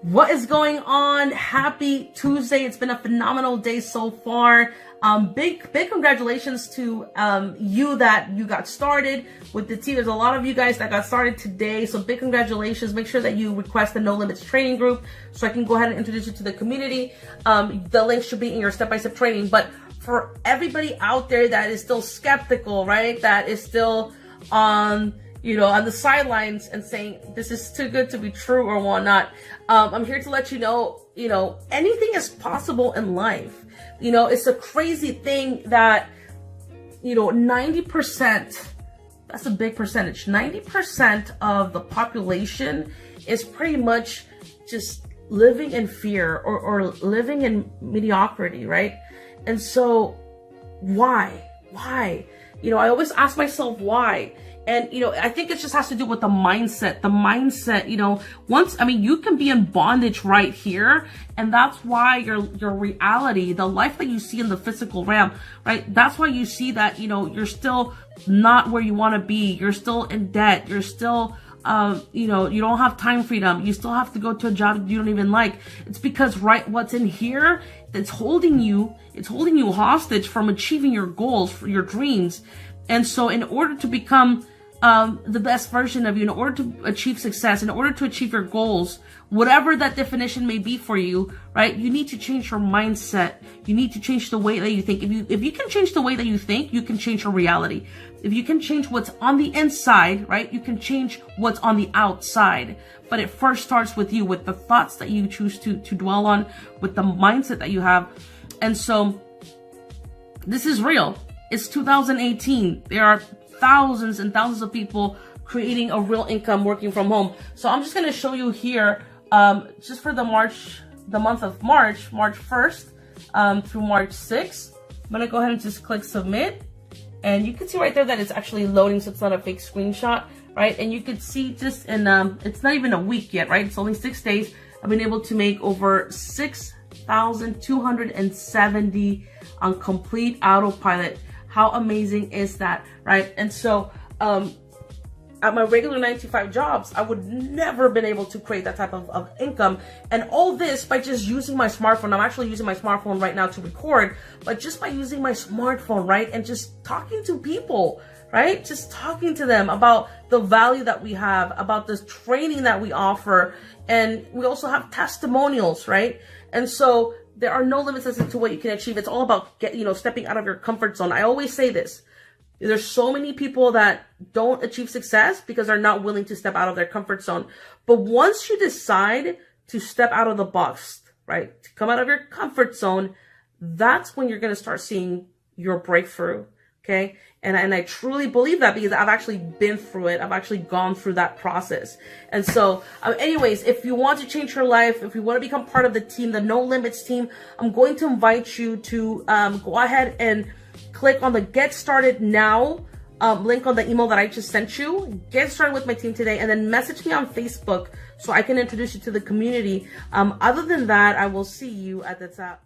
What is going on? Happy Tuesday. It's been a phenomenal day so far. Big congratulations to you that you got started with the team. There's a lot of you guys that got started today, so big congratulations. Make sure that you request the No Limits training group so I can go ahead and introduce you to the community. The link should be in your step-by-step training. But for everybody out there that is still skeptical, right, that is still on the sidelines and saying this is too good to be true or whatnot, I'm here to let you know, anything is possible in life. It's a crazy thing that, 90%, that's a big percentage, 90% of the population is pretty much just living in fear or living in mediocrity, right? And so why? I always ask myself why. And, I think it just has to do with the mindset. You can be in bondage right here. And that's why your reality, the life that you see in the physical realm, right? That's why you see that, you're still not where you want to be. You're still in debt. You're still, you don't have time freedom. You still have to go to a job you don't even like. It's because, right, what's in here, it's holding you hostage from achieving your goals, your dreams. And so in order to become the best version of you, in order to achieve success, in order to achieve your goals, whatever that definition may be for you, right? You need to change your mindset. You need to change the way that you think. If you can change the way that you think, you can change your reality. If you can change what's on the inside, right, you can change what's on the outside. But it first starts with you, with the thoughts that you choose to dwell on, with the mindset that you have. And so this is real. It's 2018. There are thousands and thousands of people creating a real income working from home. So I'm just going to show you here, just for the month of March 1st through March 6th. I'm going to go ahead and just click submit. And you can see right there that it's actually loading, so it's not a fake screenshot, right? And you could see just in, it's not even a week yet, right? It's only 6 days. I've been able to make over 6,270 on complete autopilot. How amazing is that, right? And so at my regular 9-to-5 jobs, I would never have been able to create that type of income. And all this by just using my smartphone. I'm actually using my smartphone right now to record, but just by using my smartphone, right? And just talking to people, right? Just talking to them about the value that we have, about this training that we offer. And we also have testimonials, right? And so there are no limits as to what you can achieve. It's all about stepping out of your comfort zone. I always say this. There's so many people that don't achieve success because they're not willing to step out of their comfort zone. But once you decide to step out of the box, right, to come out of your comfort zone, that's when you're going to start seeing your breakthrough. Okay. And I truly believe that because I've actually been through it. I've actually gone through that process. And so anyways, if you want to change your life, if you want to become part of the team, the No Limits team, I'm going to invite you to go ahead and click on the Get Started Now link on the email that I just sent you. Get started with my team today, and then message me on Facebook so I can introduce you to the community. Other than that, I will see you at the top.